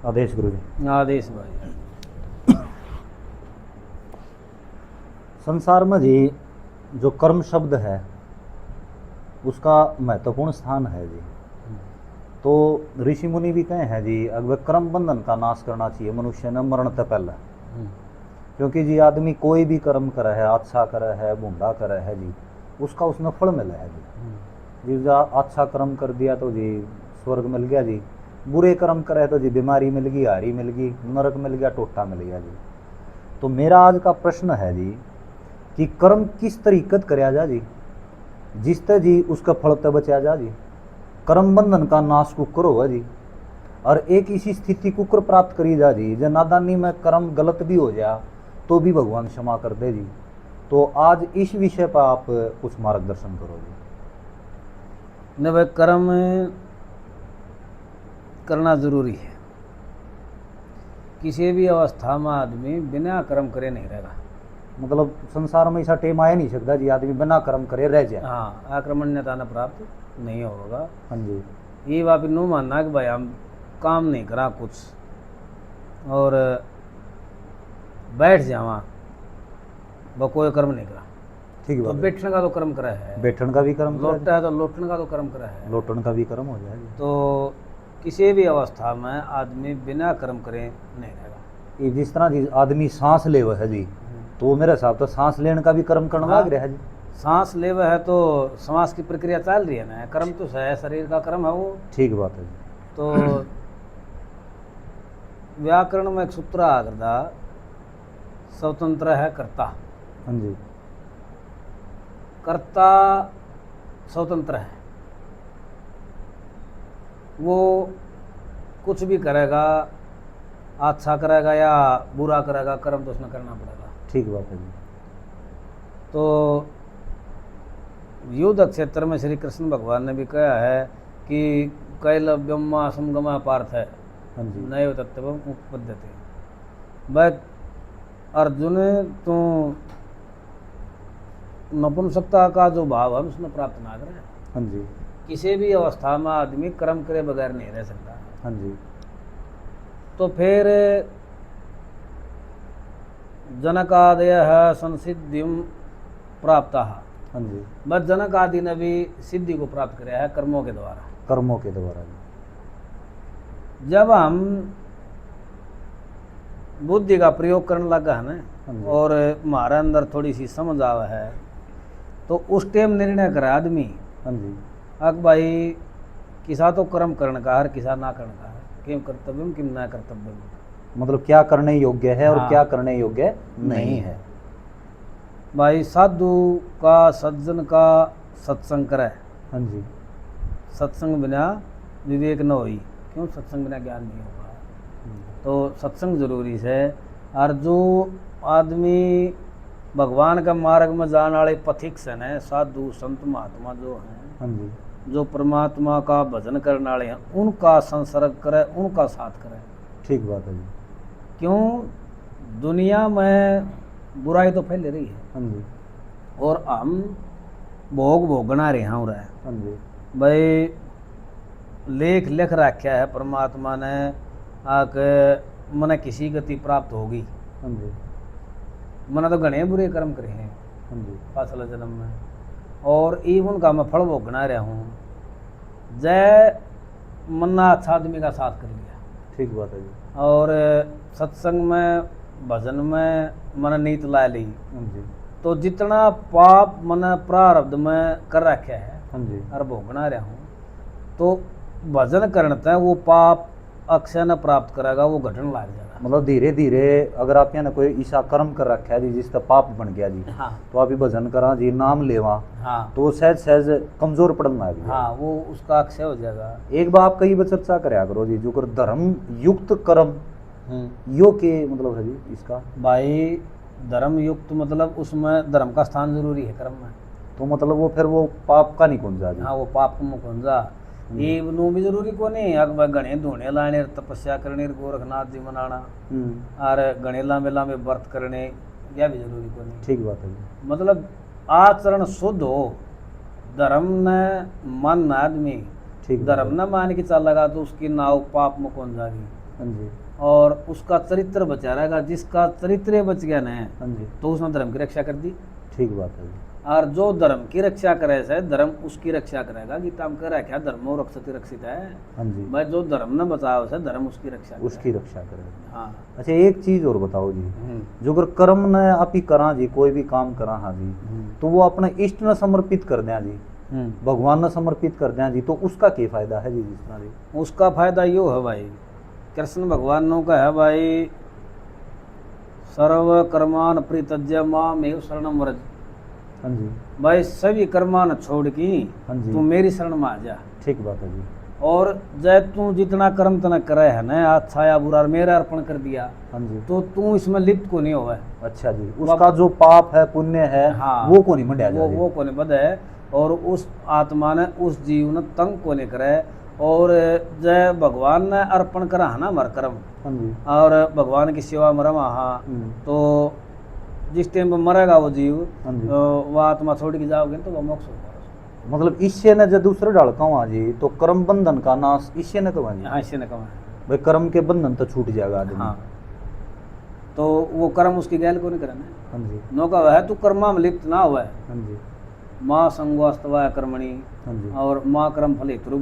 आदेश गुरु जी। आदेश भाई। संसार में जी जो कर्म शब्द है उसका महत्वपूर्ण स्थान है जी। तो ऋषि मुनि भी कहे हैं जी, अगर कर्म बंधन का नाश करना चाहिए मनुष्य ने मरण से पहले। क्योंकि जी आदमी कोई भी कर्म करे है, अच्छा करे है, बूंदा करे है जी, उसका उसमें फल मिला है जी। जी अच्छा कर्म कर दिया तो जी स्वर्ग मिल गया जी, बुरे कर्म करे तो जी बीमारी मिल गई, हारी मिल गई, नरक मिल गया, टोटा मिल गया जी। तो मेरा आज का प्रश्न है जी कि कर्म किस तरीके कराया जा जी जिसते जी उसका फल तो बचा जा जी। कर्म बंधन का नाश कुकर होगा जी, और एक इसी स्थिति कुकर प्राप्त करी जा जी जो नादानी में कर्म गलत भी हो जाए तो भी भगवान क्षमा कर दे जी। तो आज इस विषय पर आप कुछ मार्गदर्शन करो जी। न भाई, कर्म करना जरूरी है। किसी भी अवस्था में आदमी बिना कर्म करे नहीं रहेगा। मतलब संसार में ऐसा टेम आया नहीं सकता जी आदमी बिना कर्म करे रह जाए। हाँ, आक्रमण्यता न प्राप्त नहीं होगा। हाँ जी। ये बात नो मानना कि भाई हम काम नहीं करा कुछ और बैठ जावा, वो कोई कर्म नहीं करा। ठीक तो बात है। बैठने का तो कर्म करा है, बैठन का भी कर्म करा लौटता है तो लौटने का तो कर्म करा है, जी। लौटन का भी कर्म हो जाए जी। तो किसी भी अवस्था में आदमी बिना कर्म करे नहीं रहेगा। ये जिस तरह जी आदमी सांस ले है जी, तो मेरे हिसाब तो सांस लेने का भी कर्म करना हाँ, लग रहा है जी। सांस ले है तो श्वास की प्रक्रिया चल रही है ना, कर्म तो है, शरीर का कर्म है वो। ठीक बात है जी। तो व्याकरण में एक सूत्र आगरदा, स्वतंत्र है कर्ता। हाँ जी। कर्ता स्वतंत्र है, वो कुछ भी करेगा, अच्छा करेगा या बुरा करेगा, कर्म तो उसने करना पड़ेगा। ठीक बात है जी। तो युद्ध क्षेत्र में श्री कृष्ण भगवान ने भी कहा है कि कैलव्यम असंगमा पार्थ है, हाँ जी। नैव तत्व उपपद्यते। भाई अर्जुन, तो नपुंसकता का जो भाव है उसमें प्राप्त ना करे। हाँ जी। किसी भी अवस्था में आदमी कर्म करे बगैर नहीं रह सकता। हाँ जी। तो फिर जनकादय संसिद्धिम प्राप्त। हाँ जी। बस जनक आदि ने भी सिद्धि को प्राप्त किया है कर्मों के द्वारा। कर्मों के द्वारा जी। जब हम बुद्धि का प्रयोग करने लगा है हाँ जी। ना, और हमारे अंदर थोड़ी सी समझ आवा है, तो उस टाइम निर्णय करे आदमी हाँ जी। अब भाई किसा तो कर्म करने का है, किसा ना करने का है, किम कर्तव्यम किम ना कर्तव्यम। मतलब क्या करने योग्य है और हाँ, क्या करने योग्य नहीं है। भाई साधु का, सज्जन का सत्संग करे। हाँ जी। सत्संग बिना विवेक न होई, क्यों? सत्संग बिना ज्ञान नहीं होगा। तो सत्संग जरूरी है। और जो आदमी भगवान का मार्ग में जाने वाले पथिक सन है, साधु संत महात्मा जो हैं, हाँ जी। जो परमात्मा का भजन करने वाले हैं, उनका संसर्ग करे, उनका साथ करे। ठीक बात है जी। क्यों? दुनिया में बुराई तो फैल रही है हाँ जी। और हम भोग भोगना रहे हैं। हाँ जी। भाई लेख लिख रखा है परमात्मा ने, आके मने किसी गति प्राप्त होगी। हाँ जी। मने तो घने बुरे कर्म करे हैं हाँ जी। पाछले जन्म में, और ई उनका मैं फल भोगना रहा हूँ। जय मन्ना अच्छा आदमी का साथ कर लिया, ठीक बात है जी। और सत्संग में भजन में मन नीत ला ली, हाँ जी। तो जितना पाप मन प्रारब्ध में कर रखे है हाँ जी। और भोगना रहा हूँ, तो भजन करने वो पाप अक्षय न प्राप्त करेगा, वो घटन लग जाएगा। मतलब धीरे धीरे अगर आप यहाँ कोई ईसा कर्म कर रखा है जी जिसका पाप बन गया जी, हाँ, तो आप ही भजन करा जी, नाम लेवा, हाँ, तो सहज सहज कमजोर पड़ना है। हाँ, वो उसका अक्षय हो जाएगा। एक बार आप कई बार चर्चा कराया करो जी, जो कर धर्म युक्त कर्म यो के मतलब है जी इसका। भाई धर्म युक्त मतलब उसमें धर्म का स्थान जरूरी है कर्म में। तो मतलब वो फिर वो पाप का नहीं कुंजा जी। हाँ, वो पाप को मुखुंजा ये नो भी जरूरी को नहीं। अगर गणे धोने लाने, तपस्या करने, गोरखनाथ जी मनाना, और गणे लामे लामे व्रत करने, यह भी जरूरी को नहीं। ठीक बात है जी। मतलब आचरण शुद्ध हो, धर्म न मान आदमी, ठीक धर्म न मान के चल लगा तो उसकी नाव पाप में कौन जाएगी। हाँ जी, और उसका चरित्र बचा रहेगा। जिसका चरित्र बच गया ना हाँ जी, तो उसने धर्म की रक्षा कर दी। ठीक बात है जी। और जो धर्म की रक्षा करे है धर्म उसकी रक्षा करेगा। गीता में कह रखा धर्मो रक्षति रक्षित है। हाँ जी, भाई जो धर्म न बचाओ से धर्म उसकी रक्षा करेगा। उसकी रक्षा करेगा। हाँ। अच्छा एक चीज और बताओ जी, जो अगर कर्म न आप ही करा जी, कोई भी काम करा हाँ जी, तो वो अपने इष्ट न समर्पित कर दें जी, भगवान न समर्पित कर दें जी, तो उसका क्या फायदा है जी? जिस तरह जी उसका फायदा यो है भाई, कृष्ण भगवान नो का है भाई, सर्व कर्मान परित्यज्य मामेव शरणम व्रज। हाँ जी, भाई सभी कर्मान छोड़ की हाँ जी, तू मेरी शरण में आ जा। ठीक बात है जी। और जब तू जितना कर्म तना करे है ना, अच्छा या बुरा मेरा अर्पण कर दिया, हाँ जी, तो तू इसमें लिप्त को नहीं होगा। अच्छा जी, उसका जो पाप है पुण्य है हाँ, वो को नहीं मंडा वो को नहीं बद है। और उस आत्मा ने उस जीव ने तंग को नहीं करे। और जय भगवान ने अर्पण करा है ना हमारा कर्म, हाँ जी, और भगवान की सेवा में रमा तो जिस टाइम पर मरेगा वो जीव, हाँ जी, वो आत्मा छोड़ के जाओगे तो वो मोक्ष होगा। मतलब इससे न जो दूसरे डाल कहा जी, तो कर्म बंधन का नाश इससे न कहा जी, हाँ इससे न कमा। भाई कर्म के बंधन तो छूट जाएगा आदमी। हाँ, तो वो कर्म उसकी गैल को नहीं करना। हाँ जी, नौका है तू कर्मा में लिप्त ना हुआ है। हाँ जी, माँ संगवास्तवा कर्मणि हाँ जी, और माँ कर्म फले ध्रुव।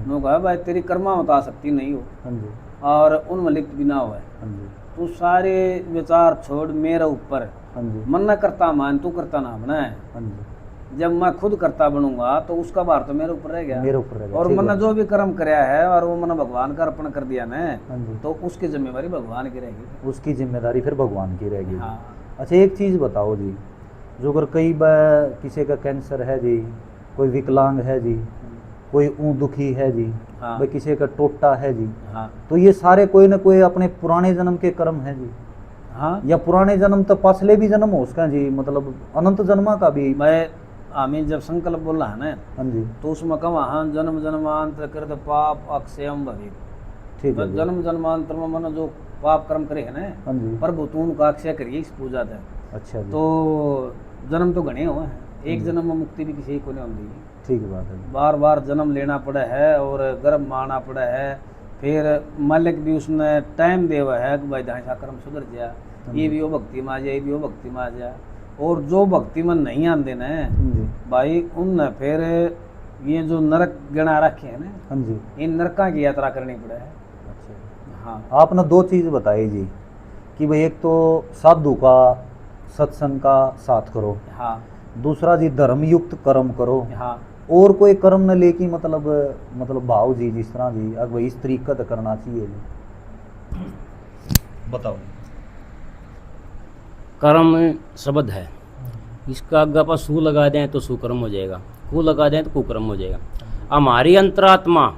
नौका है भाई तेरी कर्मा में तो आसक्ति नहीं हो हाँ जी, और उनमें लिप्त भी ना हुआ है। हाँ जी, तू सारे विचार छोड़ मेरे ऊपर हाँ जी, मन न करता मान, तू करता ना बना है। हाँ जी, जब मैं खुद करता बनूंगा तो उसका भार तो मेरे ऊपर रह गया। मेरे ऊपर रहेगा, और ठीक मैंने बात। जो भी कर्म कराया है और वो मैंने भगवान का अर्पण कर दिया ना, हाँ जी, तो उसकी जिम्मेवारी भगवान की रहेगी। उसकी जिम्मेदारी फिर भगवान की रहेगी। हाँ। अच्छा एक चीज़ बताओ जी, जो अगर कई बार किसी का कैंसर है जी, कोई विकलांग है जी, कोई ऊँ दुखी है जी, हाँ। भाई किसी का टोटा है जी, हाँ। तो ये सारे कोई ना कोई अपने पुराने जन्म के कर्म है जी, हाँ, या पुराने जन्म तो पाछले भी जन्म हो उसका जी, मतलब अनंत जन्मा का भी। मैं आमीन जब संकल्प बोल रहा है ना, हाँ जी, तो उसमें कहा हाँ जन्म जन्मांतर कृत पाप अक्षयम भवित। ठीक है जी, जन्म जन्मांतर में मैंने जो पाप कर्म करे है ना, हाँ जी, प्रभु तू उनका अक्षय करिए इस पूजा दे। अच्छा जी, तो जन्म तो घने हुए हैं, एक जन्म में मुक्ति भी किसी को नहीं होती। ठीक बात है जी, बार बार जन्म लेना पड़ा है और गर्भ मारना पड़ा है। फिर मालिक भी उसने टाइम देवा है कि भाई ढांचा कर्म सुधर जा, ये भी वो भक्ति में आ जाए, ये भी वो भक्ति में आ जा। और जो भक्ति में नहीं आते ना हाँ जी, भाई, उन फिर ये जो नरक गिना रखे हैं ना, हाँ जी, इन नरका की यात्रा करनी पड़े है। अच्छा। हाँ। आपने दो चीज़ बताई जी, कि भाई एक तो साधु का सत्संग का साथ करो, हाँ। दूसरा जी धर्मयुक्त कर्म करो, हाँ। और कोई कर्म न लेके मतलब भाव जी जिस तरह जी अब भाई इस तरीका तो करना चाहिए जी, बताओ। कर्म शब्द है, इसका अगर आप सु लगा दें तो सुकर्म हो जाएगा, कु लगा दें तो कुकर्म हो जाएगा। हमारी अंतरात्मा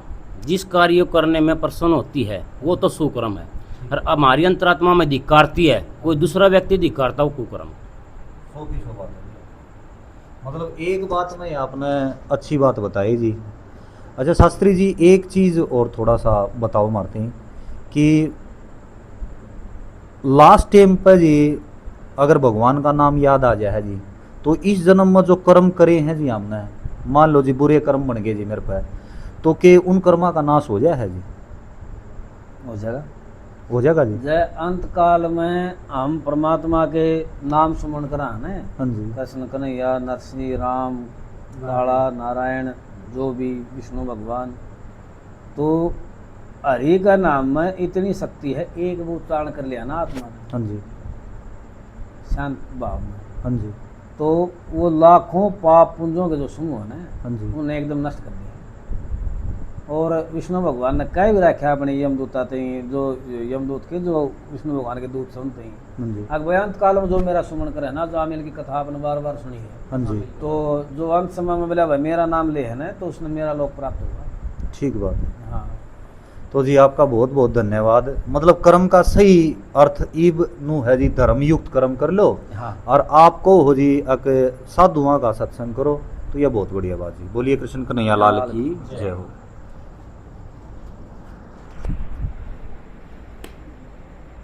जिस कार्य को करने में प्रसन्न होती है वो तो सुकर्म है, और हमारी अंतरात्मा में धिक्कारती है, कोई दूसरा व्यक्ति धिक्कारता वो कुकर्म। मतलब एक बात में आपने अच्छी बात बताई जी। अच्छा शास्त्री जी एक चीज़ और थोड़ा सा बताओ मारते हैं कि लास्ट टाइम पर जी अगर भगवान का नाम याद आ जाए जी, तो इस जन्म में जो कर्म करे हैं जी हमने, मान लो जी बुरे कर्म बन गए जी मेरे पे, तो के उन कर्मा का नाश हो जाए है जी? हो जाएगा, हो जाएगा जी। जय अंत काल में हम परमात्मा के नाम सुमन करा है, हाँ जी, कृष्ण कन्हैया, नरसिंह, राम, काला, नारायण, जो भी विष्णु भगवान, तो हरि का नाम में इतनी शक्ति है, एक वो उच्चारण कर लिया ना आत्मा ने हाँ जी, शांत भाव में, हाँ जी, तो वो लाखों पाप पुंजों के जो समूह है ना, हाँ जी, उन्हें एकदम नष्ट कर दिया। और विष्णु भगवान ने कई भी रखा अपने यमदूता थे, जो यमदूत के जो विष्णु भगवान के दूत सुनते हैं। हाँ जी, अब अंत काल में जो मेरा सुमन करे ना, जो आमिल की कथा आपने बार बार सुनी है, हाँ जी, तो जो अंत समय में बोला भाई मेरा नाम ले है ना, तो उसने मेरा लोक प्राप्त होगा। ठीक बात है। हाँ। तो जी आपका बहुत बहुत धन्यवाद। मतलब कर्म का सही अर्थ ईब नु है जी, धर्मयुक्त कर्म कर लो, हाँ। और आपको हो जी साधुओं का सत्संग करो, तो यह बहुत बढ़िया बात जी। बोलिए कृष्ण कन्हैया लाल की जय हो।